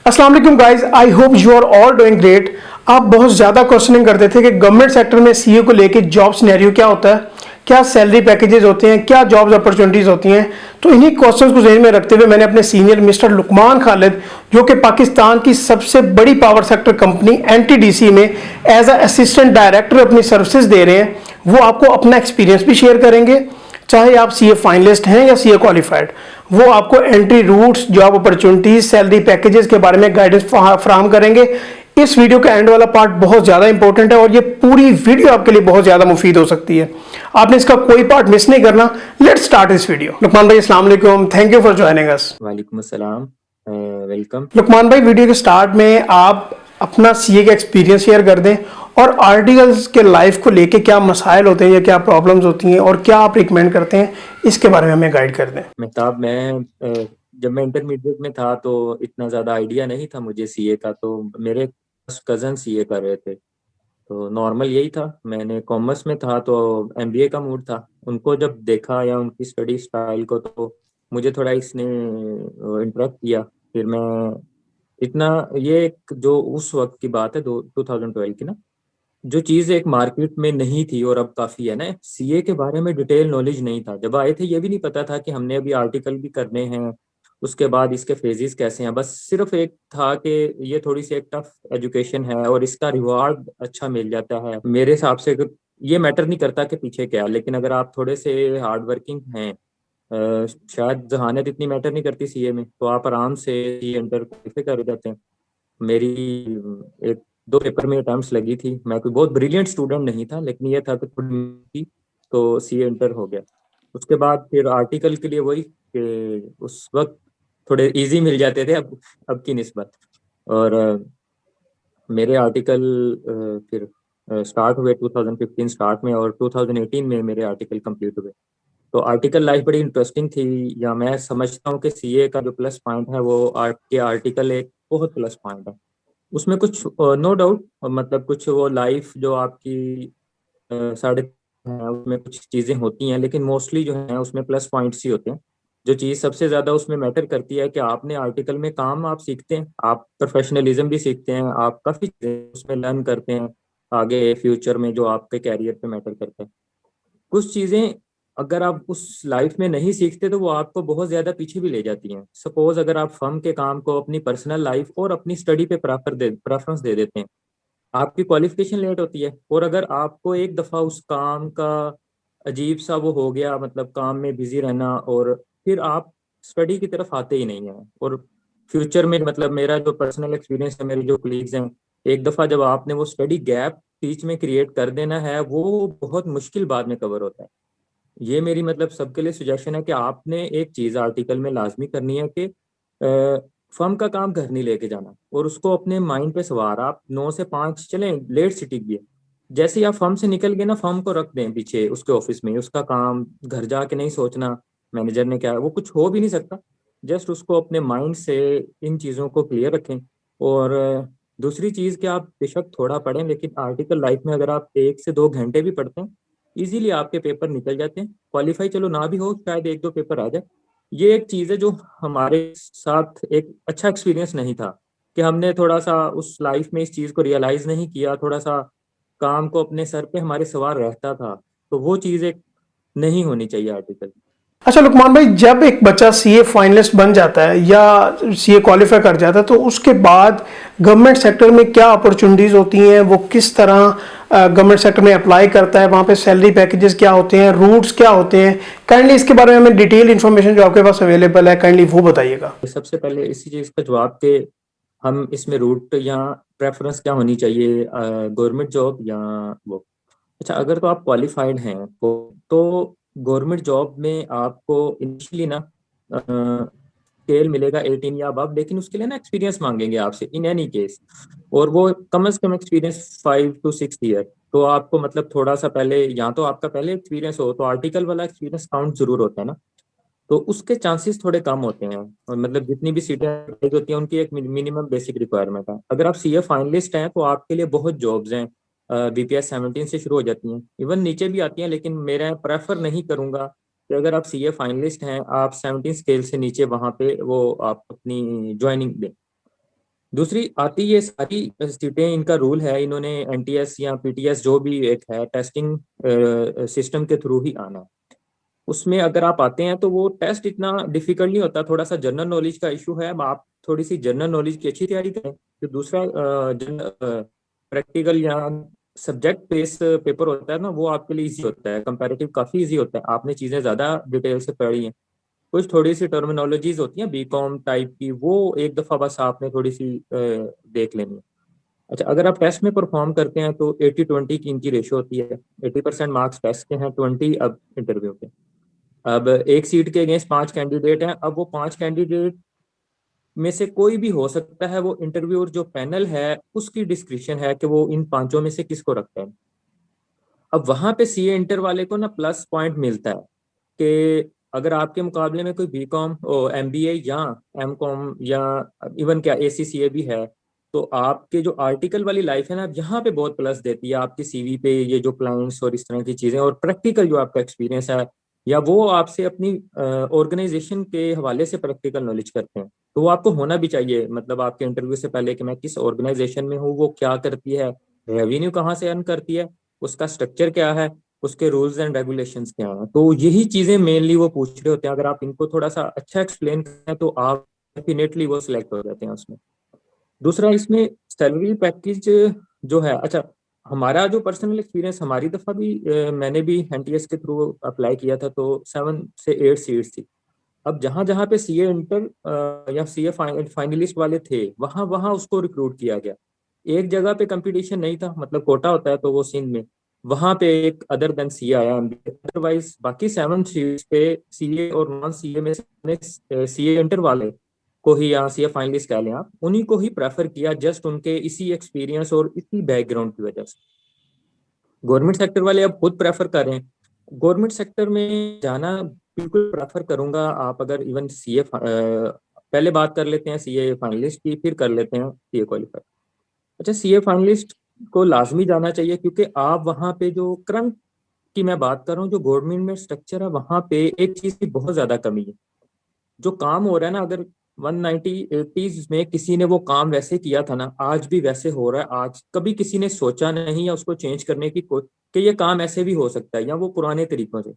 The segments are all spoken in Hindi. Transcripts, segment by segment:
अस्सलाम वालेकुम guys, I hope you are all doing great. आप बहुत ज़्यादा क्वेश्चनिंग करते थे कि गवर्नमेंट सेक्टर में सीए को लेके जॉब सिनेरियो क्या होता है, क्या सैलरी पैकेजेस होते हैं, क्या जॉब्स अपॉर्चुनिटीज़ होती हैं। तो इन्हीं क्वेश्चंस को जहन में रखते हुए मैंने अपने सीनियर मिस्टर लुकमान खालिद, जो कि पाकिस्तान की सबसे बड़ी पावर सेक्टर कंपनी एनटीडीसी में एज अ असिस्टेंट डायरेक्टर अपनी सर्विसेज दे रहे हैं, वो आपको अपना एक्सपीरियंस भी शेयर करेंगे। चाहे आप सीए फाइनलिस्ट हैं या सीए क्वालिफाइड, वो आपको entry routes, job opportunities, salary packages के बारे में गाइडेंस फराहम करेंगे। इस वीडियो का एंड वाला पार्ट बहुत ज़्यादा इंपॉर्टेंट है और ये पूरी वीडियो आपके लिए बहुत ज़्यादा मुफीद हो सकती है। आपने इसका कोई पार्ट मिस नहीं करना। Let's start this video. Luqman भाई, अस्सलाम वालेकुम, thank you for joining us. वालेकुम अस्सलाम। वेलकम। लुकमान भाई, वीडियो के स्टार्ट में आप अपना सीए का एक्सपीरियंस शेयर कर दें और आर्टिकल्स के लाइफ को लेके क्या मसाइल होते हैं या क्या प्रॉब्लम्स होती हैं और क्या आप रिकमेंड करते हैं, इसके बारे में हमें गाइड कर दें। मेहताब, जब मैं इंटरमीडिएट में था तो इतना ज़्यादा आइडिया नहीं था मुझे सीए का। तो मेरे कज़न सीए कर रहे थे, तो नॉर्मल यही था। मैंने कॉमर्स में था तो एमबीए का मूड था। उनको जब देखा या उनकी स्टडी स्टाइल को, तो मुझे थोड़ा इसने इंटरेस्ट किया। फिर मैं इतना, ये एक जो उस वक्त की बात है, 2012 की ना, जो चीज़ एक मार्केट में नहीं थी और अब काफ़ी है ना, सीए के बारे में डिटेल नॉलेज नहीं था। जब आए थे ये भी नहीं पता था कि हमने अभी आर्टिकल भी करने हैं, उसके बाद इसके फेजेस कैसे हैं। बस सिर्फ एक था कि ये थोड़ी सी एक टफ एजुकेशन है और इसका रिवार्ड अच्छा मिल जाता है। मेरे हिसाब से ये मैटर नहीं करता कि पीछे क्या है, लेकिन अगर आप थोड़े से हार्ड वर्किंग हैं, शायद जहानत इतनी मैटर नहीं करती सीए में, तो आप आराम से सीए इंटर क्वालिफाई कर जाते हैं। मेरी एक दो पेपर में अटेम्प्ट्स लगी थी। मैं कोई बहुत ब्रिलियंट स्टूडेंट नहीं था, लेकिन ये था कि थोड़ी थी, तो सी इंटर हो गया। उसके बाद फिर आर्टिकल के लिए वही कि उस वक्त थोड़े इजी मिल जाते थे अब की निस्बत। और मेरे आर्टिकल फिर स्टार्ट हुए 2015 स्टार्ट में, और 2018 में मेरे आर्टिकल कंप्लीट हुए। तो आर्टिकल लाइफ बड़ी इंटरेस्टिंग थी। या मैं समझता हूँ कि सीए का जो प्लस पॉइंट है वो आपके आर्टिकल एक बहुत प्लस पॉइंट है। उसमें कुछ नो डाउट, मतलब कुछ वो लाइफ जो आपकी साढ़े है, उसमें कुछ चीज़ें होती हैं, लेकिन मोस्टली जो है उसमें प्लस पॉइंट्स ही होते हैं। जो चीज़ सबसे ज़्यादा उसमें मैटर करती है कि आपने आर्टिकल में काम आप सीखते हैं, आप प्रोफेशनलिज्म भी सीखते हैं, आप काफ़ी चीज़ें उसमें लर्न करते हैं आगे फ्यूचर में, जो आपके कैरियर पे मैटर करता है। कुछ चीज़ें अगर आप उस लाइफ में नहीं सीखते तो वो आपको बहुत ज़्यादा पीछे भी ले जाती हैं। सपोज अगर आप फर्म के काम को अपनी पर्सनल लाइफ और अपनी स्टडी पे प्रेफरेंस दे देते हैं, आपकी क्वालिफिकेशन लेट होती है। और अगर आपको एक दफ़ा उस काम का अजीब सा वो हो गया, मतलब काम में बिजी रहना, और फिर आप स्टडी की तरफ आते ही नहीं हैं। और फ्यूचर में, मतलब मेरा जो पर्सनल एक्सपीरियंस है, मेरे जो कलीग्स हैं, एक दफ़ा जब आपने वो स्टडी गैप बीच में क्रिएट कर देना है, वो बहुत मुश्किल बाद में कवर होता है। ये मेरी मतलब सबके लिए सुजेशन है कि आपने एक चीज़ आर्टिकल में लाजमी करनी है कि फर्म का काम घर नहीं लेके जाना, और उसको अपने माइंड पे सवार, आप 9 से 5 चलें, लेट सिटिंग भी है। जैसे ही आप फर्म से निकल गए ना, फर्म को रख दें पीछे उसके ऑफिस में, उसका काम घर जाके नहीं सोचना मैनेजर ने क्या, वो कुछ हो भी नहीं सकता। जस्ट उसको अपने माइंड से इन चीज़ों को क्लियर रखें। और दूसरी चीज़ कि आप बेशक थोड़ा पढ़ें, लेकिन आर्टिकल लाइफ में अगर आप 1 से 2 घंटे भी पढ़ते हैं, इजीली आपके पेपर निकल जाते हैं। क्वालिफाई चलो ना भी हो, शायद 1-2 पेपर आ जाए। ये एक चीज़ है जो हमारे साथ एक अच्छा एक्सपीरियंस नहीं था, कि हमने थोड़ा सा उस लाइफ में इस चीज़ को रियलाइज़ नहीं किया, थोड़ा सा काम को अपने सर पे हमारे सवार रहता था। तो वो चीज़ एक नहीं होनी चाहिए आर्टिकल। अच्छा लुकमान भाई, जब एक बच्चा सीए फाइनलिस्ट बन जाता है या सीए क्वालिफाई कर जाता है, तो उसके बाद गवर्नमेंट सेक्टर में क्या अपॉर्चुनिटीज़ होती हैं, वो किस तरह गवर्नमेंट सेक्टर में अप्लाई करता है, वहाँ पे सैलरी पैकेजेस क्या होते हैं, रूट्स क्या होते हैं। काइंडली इसके बारे में हमें डिटेल इन्फॉर्मेशन जो आपके पास अवेलेबल है, काइंडली वो बताइएगा। सबसे पहले इसी चीज़ का जवाब के हम इसमें रूट या प्रेफरेंस क्या होनी चाहिए, गवर्नमेंट जॉब या वो। अच्छा, अगर तो आप क्वालिफाइड हैं तो गवर्नमेंट जॉब में आपको इनिशियली ना स्केल मिलेगा 18 या अबव, लेकिन उसके लिए ना एक्सपीरियंस मांगेंगे आपसे इन एनी केस। और वो कम से कम एक्सपीरियंस 5 to 6 ईयर। तो आपको मतलब थोड़ा सा पहले, या तो आपका पहले एक्सपीरियंस हो तो आर्टिकल वाला एक्सपीरियंस काउंट जरूर होता है ना, तो उसके चांसेस थोड़े कम होते हैं। और मतलब जितनी भी सीटें होती हैं उनकी एक मिनिमम बेसिक रिक्वायरमेंट है। अगर आप सीए फाइनलिस्ट हैं तो आपके लिए बहुत जॉब्स हैं। बीपीएस 17 से शुरू हो जाती हैं, इवन नीचे भी आती हैं, लेकिन मेरा प्रेफर नहीं करूंगा कि अगर आप सीए फाइनलिस्ट हैं, आप 17 स्केल से नीचे वहां पे वो आप अपनी ज्वाइनिंग दें। दूसरी आती ये सारी सीटें, इनका रूल है, इन्होंने एनटीएस या पीटीएस जो भी एक है टेस्टिंग सिस्टम के थ्रू ही आना है। उसमें अगर आप आते हैं तो वो टेस्ट इतना डिफिकल्ट नहीं होता, थोड़ा सा जनरल नॉलेज का इशू है। अब आप थोड़ी सी जनरल नॉलेज की अच्छी तैयारी करें तो दूसरा प्रैक्टिकल या सब्जेक्ट बेस्ड पेपर होता है ना, वो आपके लिए इजी होता है, कंपैरेटिव काफी इजी होता है। आपने चीजें ज्यादा डिटेल से पढ़ी हैं, कुछ थोड़ी सी टर्मिनोलॉजीज होती हैं बीकॉम टाइप की, वो एक दफा बस आपने थोड़ी सी देख लेनी है। अच्छा, अगर आप टेस्ट में परफॉर्म करते हैं तो 80-20 की इनकी रेशो होती है। 80% मार्क्स टेस्ट के हैं, 20 अब इंटरव्यू के। अब एक सीट के अगेंस्ट 5 कैंडिडेट हैं। अब वो 5 कैंडिडेट में से कोई भी हो सकता है, वो इंटरव्यूअर जो पैनल है उसकी डिस्क्रिप्शन है कि वो इन पांचों में से किसको रखता है। अब वहां पे सीए इंटर वाले को ना प्लस पॉइंट मिलता है कि अगर आपके मुकाबले में कोई बीकॉम और एमबीए या एमकॉम या इवन क्या एसीसीए भी है, तो आपके जो आर्टिकल वाली लाइफ है ना, अब यहाँ पे बहुत प्लस देती है आपकी सीवी पे, ये जो क्लाइंट्स और इस तरह की चीजें और प्रैक्टिकल जो आपका एक्सपीरियंस है, या वो आपसे अपनी ऑर्गेनाइजेशन के हवाले से प्रैक्टिकल नॉलेज करते हैं, तो वो आपको होना भी चाहिए। मतलब आपके इंटरव्यू से पहले कि मैं किस ऑर्गेनाइजेशन में हूँ, वो क्या करती है, रेवेन्यू कहाँ से अर्न करती है, उसका स्ट्रक्चर क्या है, उसके रूल्स एंड रेगुलेशंस क्या हैं, तो यही चीजें मेनली वो पूछ रहे होते हैं। अगर आप इनको थोड़ा सा अच्छा एक्सप्लेन करें तो आप डेफिनेटली वो सिलेक्ट हो जाते हैं उसमें। दूसरा, इसमें सैलरी पैकेज जो है, अच्छा, हमारा जो पर्सनल एक्सपीरियंस, हमारी दफा भी मैंने भी एनटीएस के थ्रू अप्लाई किया था, तो 7 से 8 सीट्स थी। अब जहां जहां पे सीए इंटर या सीए फाइनलिस्ट वाले थे, वहां वहां उसको रिक्रूट किया गया। एक जगह पे कंपटीशन नहीं था, मतलब कोटा होता है तो वो सिंध में, वहां पे एक अदर देन सीए आया। अदरवाइज बाकी 7 सीट्स पे सीए और नॉन सीए में से सीए इंटर वाले को ही, या सीए फाइनलिस्ट कह लें आप, उन्हीं को ही प्रेफर किया, जस्ट उनके इसी एक्सपीरियंस और इसी बैकग्राउंड की वजह से। गवर्नमेंट सेक्टर वाले अब खुद प्रेफर कर रहे हैं। गवर्नमेंट सेक्टर में जाना बिल्कुल प्रेफर करूंगा। आप अगर इवन सीए, पहले बात कर लेते हैं सीए फाइनलिस्ट की, फिर कर लेते हैं सीए क्वालिफाई। अच्छा, सीए फाइनलिस्ट को लाजमी जाना चाहिए, क्योंकि आप वहाँ पे जो करंट की मैं बात कर रहा हूँ, जो गवर्नमेंट में स्ट्रक्चर है, वहाँ पे एक चीज की बहुत ज्यादा कमी है। जो काम हो रहा है ना, अगर 190 80s में किसी ने वो काम वैसे किया था ना, आज भी वैसे हो रहा है। आज कभी किसी ने सोचा नहीं या उसको चेंज करने की कि ये काम ऐसे भी हो सकता है, या वो पुराने तरीकों से।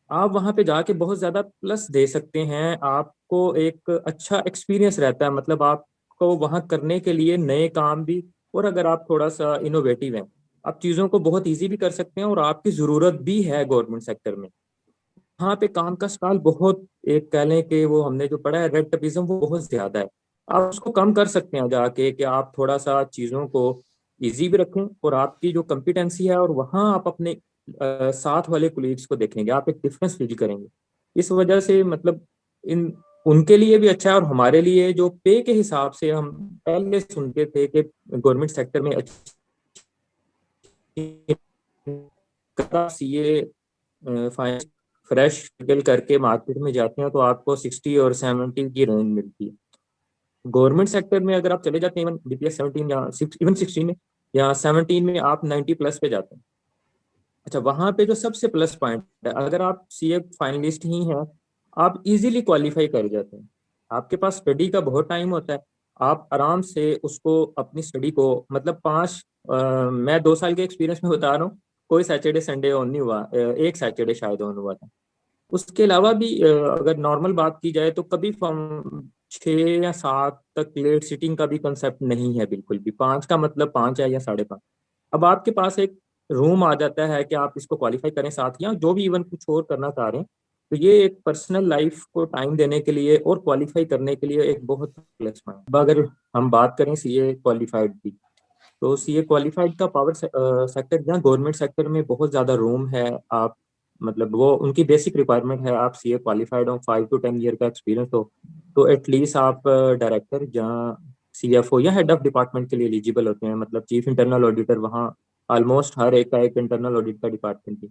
आप वहां पे जाके बहुत ज्यादा प्लस दे सकते हैं, आपको एक अच्छा एक्सपीरियंस रहता है, मतलब आपको वहां करने के लिए नए काम भी, और अगर आप थोड़ा सा इनोवेटिव हैं, आप चीजों को बहुत इजी भी कर सकते हैं, और आपकी जरूरत भी है गवर्नमेंट सेक्टर में। वहाँ पे काम का स्टाइल बहुत, एक कह लें कि वो हमने जो पढ़ा है रेड टपिज्म, वो बहुत ज्यादा है। आप उसको कम कर सकते हैं जाके, कि आप थोड़ा सा चीजों को इजी भी रखें, और आपकी जो कॉम्पिटेंसी है, और वहाँ आप अपने साथ वाले कोलीग्स को देखेंगे, आप एक डिफरेंस फील करेंगे। इस वजह से मतलब इन उनके लिए भी अच्छा है, और हमारे लिए जो पे के हिसाब से हम पहले सुनते थे कि गवर्नमेंट सेक्टर में अच्छी सीए फ्रेश निकल करके मार्केट में जाते हैं तो आपको 60 और 70 की रेंज मिलती है। गवर्नमेंट सेक्टर में अगर आप चले जाते हैं इवन बीपीएस 17 या इवन 16 में या 17 में, आप 90 प्लस पे जाते हैं। अच्छा, वहां पे जो सबसे प्लस पॉइंट है, अगर आप सीए फाइनलिस्ट ही हैं, आप इजीली क्वालिफाई कर जाते हैं। आपके पास स्टडी का बहुत टाइम होता है, आप आराम से उसको अपनी स्टडी को, मतलब मैं 2 साल के एक्सपीरियंस में बता रहा हूँ, कोई सैटरडे संडे ऑन नहीं हुआ, एक सैटरडे शायद ऑन हुआ था। उसके अलावा भी अगर नॉर्मल बात की जाए तो कभी 6 या 7 तक लेट सिटिंग का भी कंसेप्ट नहीं है बिल्कुल भी। 5 का मतलब 5 है या 5:30। अब आपके पास एक रूम आ जाता है कि आप इसको क्वालिफाई करें साथ, या जो भी इवन कुछ और करना चाह रहे हैं, तो ये एक पर्सनल लाइफ को टाइम देने के लिए और क्वालिफाई करने के लिए एक बहुत प्लस पॉइंट। अब अगर हम बात करें सीए क्वालिफाइड की, तो सीए क्वालिफाइड का पावर सेक्टर या गवर्नमेंट सेक्टर में बहुत ज्यादा रूम है। आप मतलब वो उनकी बेसिक रिक्वायरमेंट है, आप सीए क्वालिफाइड हो, 5 to 10 ईयर का एक्सपीरियंस हो, तो एटलीस्ट आप डायरेक्टर या सीएफओ या हेड ऑफ डिपार्टमेंट के लिए एलिजिबल होते हैं। मतलब चीफ इंटरनल ऑडिटर, वहाँ ऑलमोस्ट हर एक का एक इंटरनल ऑडिट का डिपार्टमेंट है,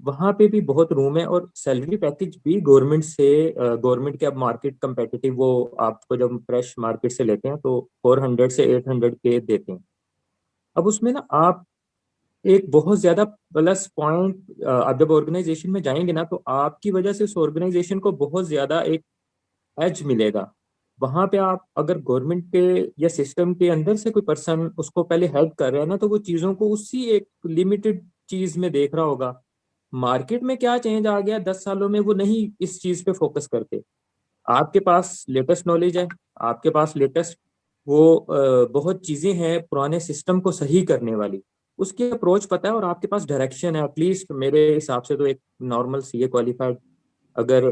वहाँ पे भी बहुत रूम है। और सैलरी पैकेज भी गवर्नमेंट से, गवर्नमेंट के अब मार्केट कंपेटिटिव, वो आपको जब फ्रेश मार्केट से लेते हैं तो 400 से 800 के देते हैं। अब उसमें ना आप एक बहुत ज्यादा प्लस पॉइंट, आप जब ऑर्गेनाइजेशन में जाएंगे ना, तो आपकी वजह से उस ऑर्गेनाइजेशन को बहुत ज्यादा एक एज मिलेगा। वहां पे आप अगर गवर्नमेंट के या सिस्टम के अंदर से कोई पर्सन उसको पहले हेल्प कर रहा है ना, तो वो चीजों को उसी एक लिमिटेड चीज में देख रहा होगा। मार्केट में क्या चेंज आ गया 10 सालों में, वो नहीं इस चीज पे फोकस करते। आपके पास लेटेस्ट नॉलेज है, आपके पास लेटेस्ट वो बहुत चीजें हैं पुराने सिस्टम को सही करने वाली, उसकी अप्रोच पता है, और आपके पास डायरेक्शन है। एटलीस्ट मेरे हिसाब से तो एक नॉर्मल सीए क्वालिफाइड अगर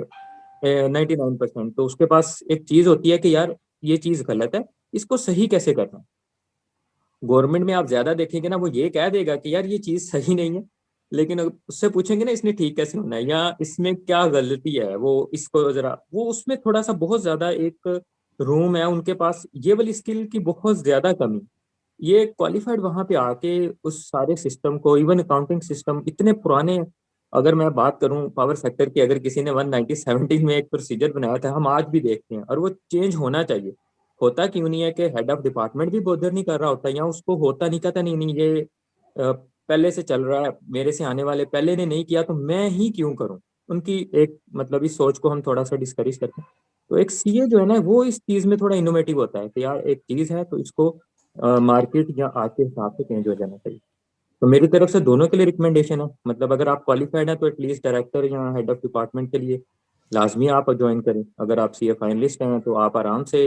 99%, तो उसके पास एक चीज होती है कि यार ये चीज गलत है, इसको सही कैसे करना है। गवर्नमेंट में आप ज्यादा देखेंगे ना, वो ये कह देगा कि यार ये चीज सही नहीं है, लेकिन अगर उससे पूछेंगे ना इसने ठीक कैसे होना है या इसमें क्या गलती है, वो इसको जरा, वो उसमें थोड़ा सा बहुत ज्यादा एक रूम है उनके पास, ये वाली स्किल की बहुत ज्यादा कमी। ये क्वालिफाइड वहां पे आके उस सारे सिस्टम को, इवन अकाउंटिंग सिस्टम इतने पुराने, अगर मैं बात करूं पावर सेक्टर की, अगर किसी ने 1917 में एक प्रोसीजर बनाया था, हम आज भी देखते हैं, और वो चेंज होना चाहिए। होता क्यों नहीं है कि हेड ऑफ डिपार्टमेंट भी बोधर नहीं कर रहा होता, या उसको होता नहीं, कहता नहीं नहीं ये पहले से चल रहा है, मेरे से आने वाले पहले ने नहीं किया तो मैं ही क्यों करूं। उनकी एक मतलब इस सोच को हम थोड़ा सा डिस्करेज करते हैं। तो एक सीए जो है ना, वो इस चीज में थोड़ा इनोवेटिव होता है कि यार एक चीज है तो इसको मार्केट या आज के हिसाब से चेंज हो जाना चाहिए। तो मेरी तरफ से दोनों के लिए रिकमेंडेशन है, मतलब अगर आप क्वालिफाइड हैं तो एटलीस्ट डायरेक्टर या हेड ऑफ डिपार्टमेंट के लिए लाजमी आप ज्वाइन करें। अगर आप सीए फाइनलिस्ट हैं तो आप आराम से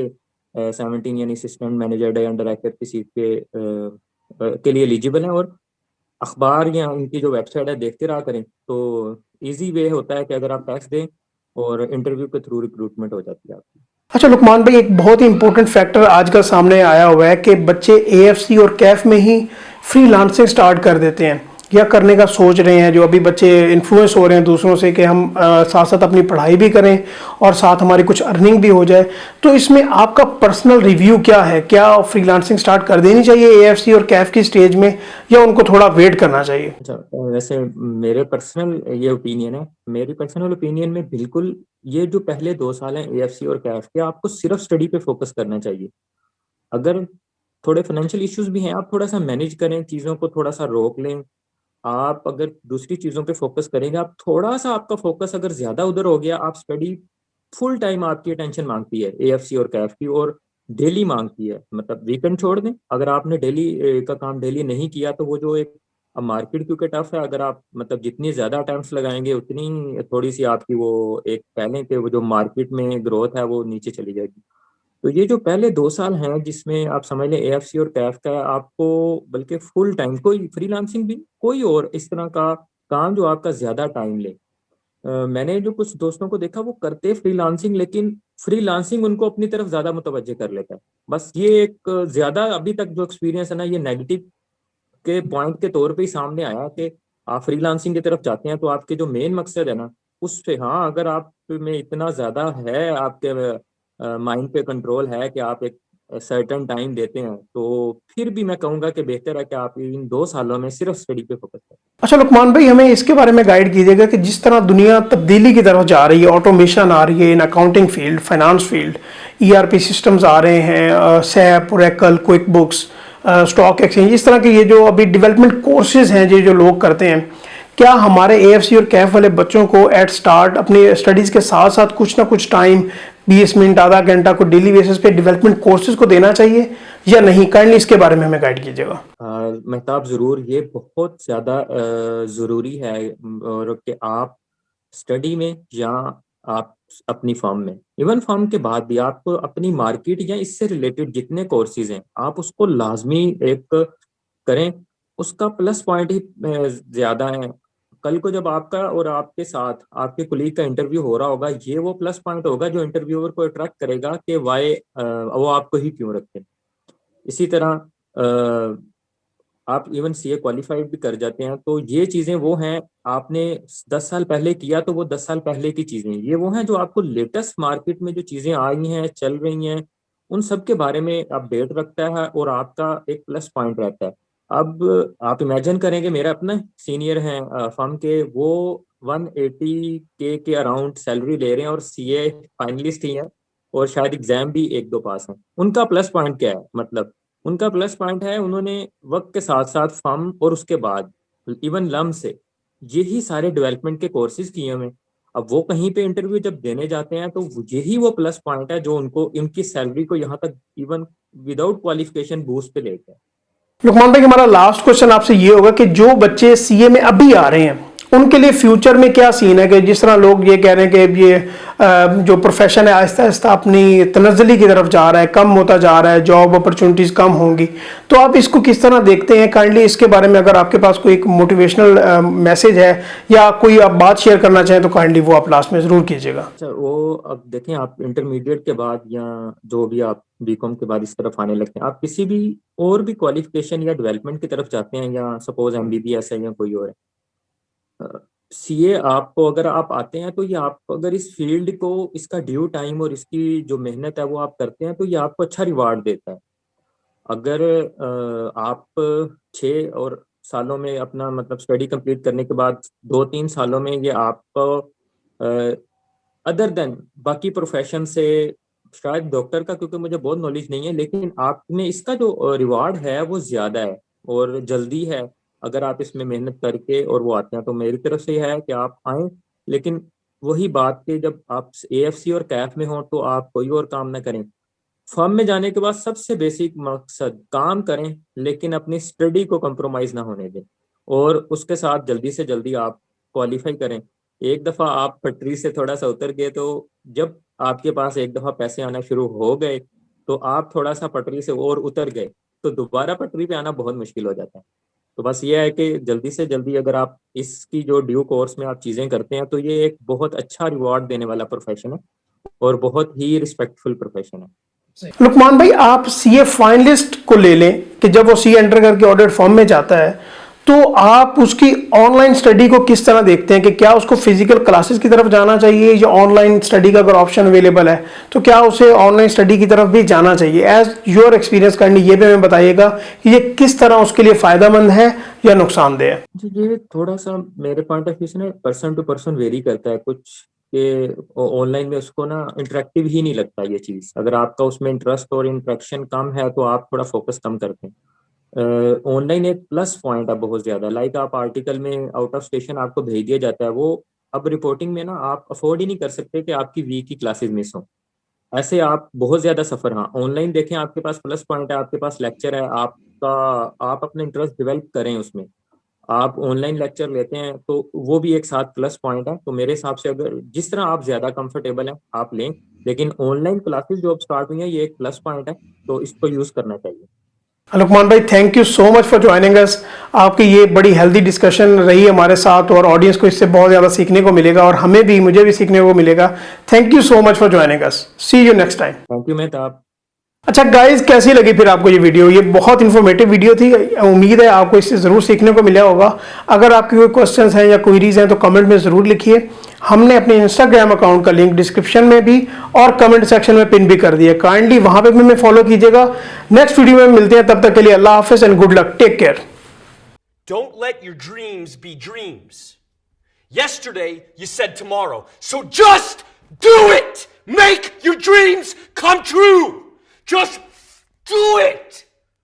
17 यानी असिस्टेंट मैनेजर या डायरेक्टर की सीट के लिए एलिजिबल हैं। और अखबार या उनकी जो वेबसाइट है देखते रहा करें, तो इजी वे होता है कि अगर आप टेस्ट दें और इंटरव्यू के थ्रू रिक्रूटमेंट हो जाती है आपकी। अच्छा लुकमान भाई, एक बहुत ही इंपॉर्टेंट फैक्टर आजकल सामने आया हुआ है कि बच्चे एएफसी और कैफ में ही फ्रीलांसिंग स्टार्ट कर देते हैं या करने का सोच रहे हैं। जो अभी बच्चे इन्फ्लुएंस हो रहे हैं दूसरों से कि हम साथ साथ अपनी पढ़ाई भी करें और साथ हमारी कुछ अर्निंग भी हो जाए, तो इसमें आपका पर्सनल रिव्यू क्या है? क्या फ्रीलांसिंग स्टार्ट कर देनी चाहिए एएफसी और कैफ की स्टेज में, या उनको थोड़ा वेट करना चाहिए? अच्छा, वैसे मेरे पर्सनल ये ओपिनियन है, मेरी पर्सनल ओपिनियन में बिल्कुल ये जो पहले 2 साल हैं एएफसी और कैफ के, आपको सिर्फ स्टडी पे फोकस करना चाहिए। अगर थोड़े फाइनेंशियल इश्यूज भी हैं, आप थोड़ा सा मैनेज करें, चीज़ों को थोड़ा सा रोक लें। आप अगर दूसरी चीज़ों पे फोकस करेंगे, आप थोड़ा सा आपका फोकस अगर ज़्यादा उधर हो गया, आप स्टडी फुल टाइम आपकी अटेंशन मांगती है एएफसी और कैफ की, और डेली मांगती है, मतलब वीकेंड छोड़ दें। अगर आपने डेली का काम डेली नहीं किया तो वो जो एक, अब मार्केट क्योंकि टफ है, अगर आप मतलब जितनी ज़्यादा अटेम्प्ट्स लगाएंगे उतनी थोड़ी सी आपकी वो एक पहले के वो जो मार्केट में ग्रोथ है वो नीचे चली जाएगी। तो ये जो पहले 2 साल हैं जिसमें आप समझ लें एएफसी और कैफ का, आपको बल्कि फुल टाइम कोई फ्रीलांसिंग भी, कोई और इस तरह का काम जो आपका ज्यादा टाइम ले। मैंने जो कुछ दोस्तों को देखा वो करते फ्रीलांसिंग, लेकिन फ्रीलांसिंग उनको अपनी तरफ ज्यादा मुतवज्जे कर लेता है। बस ये एक ज्यादा अभी तक जो एक्सपीरियंस है ना, ये नेगेटिव के पॉइंट के तौर पे ही सामने आया कि आप फ्रीलांसिंग की तरफ जाते हैं तो आपके जो मेन मकसद है ना, उस पे, हाँ अगर आप में इतना ज्यादा है, आपके माइंड पे कंट्रोल है कि आप एक सर्टेन टाइम देते हैं, तो फिर भी मैं कहूंगा कि बेहतर है कि आप इन 2 सालों में सिर्फ स्टडी पे फोकस करें। अच्छा लुकमान भाई, हमें इसके बारे में गाइड कीजिएगा कि जिस तरह दुनिया तब्दीली की तरफ जा रही है, ऑटोमेशन आ रही है in accounting field, finance field, ERP systems आ रहे हैं, SAP, Oracle, QuickBooks, stock exchange, इस तरह के ये जो अभी डेवलपमेंट कोर्सेज हैं ये जो लोग करते हैं, क्या हमारे एएफसी और कैफ वाले बच्चों को एट स्टार्ट अपनी स्टडीज के साथ साथ कुछ ना कुछ टाइम, 20 मिनट, आधा घंटा को डेली बेसिस पे डेवलपमेंट कोर्सेज को देना चाहिए या नहीं? काइंडली इसके बारे में हमें गाइड कीजिएगा। मेहताब, जरूर, ये बहुत ज्यादा जरूरी है। और कि आप स्टडी में या आप अपनी फर्म में, इवन फर्म के बाद भी आप अपनी मार्केट या इससे रिलेटेड जितने कोर्सेज हैं आप उसको लाजमी एक करें। उसका प्लस पॉइंट ही ज्यादा है। कल को जब आपका और आपके साथ आपके कुलीग का इंटरव्यू हो रहा होगा, ये वो प्लस पॉइंट होगा जो इंटरव्यूअर को अट्रैक्ट करेगा कि वाई वो आपको ही क्यों रखें। इसी तरह आप इवन सीए क्वालिफाइड भी कर जाते हैं तो ये चीजें वो हैं, आपने 10 साल पहले किया तो वो 10 साल पहले की चीजें, ये वो हैं जो आपको लेटेस्ट मार्केट में जो चीजें आई हैं, चल रही हैं, उन सब के बारे में अपडेट रखता है और आपका एक प्लस पॉइंट रहता है। अब आप इमेजिन करेंगे, मेरा अपना सीनियर हैं फर्म के, वो 180K के अराउंड सैलरी ले रहे हैं और सीए फाइनलिस्ट ही हैं, और शायद एग्जाम भी 1-2 पास हैं। उनका प्लस पॉइंट क्या है? मतलब उनका प्लस पॉइंट है, उन्होंने वक्त के साथ साथ फर्म और उसके बाद इवन लम से यही सारे डेवलपमेंट के कोर्सेज किए हुए। अब वो कहीं पे इंटरव्यू जब देने जाते हैं तो यही वो प्लस पॉइंट है जो उनको इनकी सैलरी को यहाँ तक इवन विदाउट क्वालिफिकेशन बूस्ट पे लेके। लुकमान भाई, हमारा लास्ट क्वेश्चन आपसे ये होगा कि जो बच्चे सीए में अभी आ रहे हैं उनके लिए फ्यूचर में क्या सीन है, कि जिस तरह लोग ये कह रहे हैं कि ये जो प्रोफेशन है आहिस्ता आहिस्ता अपनी तनज़्ज़ुली की तरफ जा रहा है, कम होता जा रहा है, जॉब अपॉर्चुनिटीज़ कम होंगी, तो आप इसको किस तरह देखते हैं? काइंडली इसके बारे में अगर आपके पास कोई एक मोटिवेशनल मैसेज है या कोई आप बात शेयर करना चाहें तो काइंडली वो आप लास्ट में ज़रूर कीजिएगा। अच्छा, वो अब देखें, आप इंटरमीडिएट के बाद या जो भी आप बीकॉम के बाद इस तरफ आने लगते हैं, आप किसी भी और भी क्वालिफिकेशन या डेवलपमेंट की तरफ जाते हैं, या सपोज एमबीबीएस है या कोई और है, सीए आपको अगर आप आते हैं तो ये आपको अगर इस फील्ड को इसका ड्यू टाइम और इसकी जो मेहनत है वो आप करते हैं तो ये आपको अच्छा रिवार्ड देता है। अगर आप 6 और सालों में अपना मतलब स्टडी कंप्लीट करने के बाद 2-3 सालों में ये आपको अदर देन बाकी प्रोफेशन से, शायद डॉक्टर का क्योंकि मुझे बहुत नॉलेज नहीं है, लेकिन आप में इसका जो रिवार्ड है वो ज़्यादा है और जल्दी है अगर आप इसमें मेहनत करके और वो आते हैं। तो मेरी तरफ से है कि आप आएँ, लेकिन वही बात कि जब आप एएफसी और कैफ में हो तो आप कोई और काम ना करें। फर्म में जाने के बाद सबसे बेसिक मकसद काम करें, लेकिन अपनी स्टडी को कंप्रोमाइज़ ना होने दें और उसके साथ जल्दी से जल्दी आप क्वालिफाई करें। एक दफ़ा आप पटरी से थोड़ा-सा उतर गए तो जब आपके पास एक दफ़ा पैसे आना शुरू हो गए, तो आप थोड़ा-सा पटरी से और उतर गए, तो दोबारा पटरी पे आना बहुत मुश्किल हो जाता है। तो बस ये है कि जल्दी से जल्दी अगर आप इसकी जो ड्यू कोर्स में आप चीज़ें करते हैं, तो ये एक बहुत अच्छा रिवार्ड देने वाला प्रोफ़ेशन है और बहुत ही रिस्पेक्टफुल प्रोफ़ेशन है। लुकमान भाई, आप सीए फाइनलिस्ट को ले लें कि जब वो सीए एंटर करके ऑडिट फॉर्म में जाता है तो आप उसकी ऑनलाइन स्टडी को किस तरह देखते हैं, कि क्या उसको फिजिकल क्लासेस की तरफ जाना चाहिए या ऑनलाइन स्टडी का अगर ऑप्शन अवेलेबल है तो क्या उसे ऑनलाइन स्टडी की तरफ भी जाना चाहिए? एज योर एक्सपीरियंस करनी ये भी हमें बताइएगा कि ये किस तरह उसके लिए फ़ायदेमंद है या नुकसानदेह है। जी, ये थोड़ा-सा मेरे पॉइंट ऑफ व्यू से ना पर्सन टू पर्सन वेरी करता है कुछ, कि ऑनलाइन में उसको ना इंटरेक्टिव ही नहीं लगता ये चीज़। अगर आपका उसमें इंटरेस्ट और इंटरेक्शन कम है तो आप थोड़ा फोकस कम करते हैं। ऑनलाइन एक प्लस पॉइंट है बहुत ज़्यादा, लाइक आप आर्टिकल में आउट ऑफ स्टेशन आपको भेज दिया जाता है, वो अब रिपोर्टिंग में ना आप अफोर्ड ही नहीं कर सकते कि आपकी वीक की क्लासेस मिस हों। ऐसे आप बहुत ज़्यादा सफ़र, हाँ, ऑनलाइन देखें आपके पास प्लस पॉइंट है, आपके पास लेक्चर है, आपका आप अपना इंटरेस्ट डेवलप करें उसमें। आप ऑनलाइन लेक्चर लेते हैं तो वो भी एक साथ प्लस पॉइंट है। तो मेरे हिसाब से अगर जिस तरह आप ज़्यादा कंफर्टेबल हैं आप लें, लेकिन ऑनलाइन क्लासेस जो अब स्टार्ट हुई हैं ये एक प्लस पॉइंट है, तो इसको यूज़ करना चाहिए। लुकमान भाई, thank you so much for joining अस। आपकी ये बड़ी हेल्दी डिस्कशन रही हमारे साथ और ऑडियंस को इससे बहुत ज़्यादा सीखने को मिलेगा और मुझे भी सीखने को मिलेगा। Thank you so much for joining us. See you next time. Thank you Mehtab. अच्छा गाइज, कैसी लगी फिर आपको ये वीडियो? ये बहुत इन्फॉर्मेटिव वीडियो थी, उम्मीद है आपको इससे ज़रूर सीखने को मिला होगा। अगर आपके कोई क्वेश्चंस हैं या क्वेरीज हैं तो कमेंट में ज़रूर लिखिए। हमने अपने इंस्टाग्राम अकाउंट का लिंक डिस्क्रिप्शन में भी और कमेंट सेक्शन में पिन भी कर दिया, काइंडली वहां पे भी हमें फॉलो कीजिएगा। नेक्स्ट वीडियो में मिलते हैं, तब तक के लिए अल्लाह हाफिज़ and good luck, take care. Don't let your dreams be dreams. Yesterday, you said tomorrow. So just do it! Make your dreams come true! Just do it!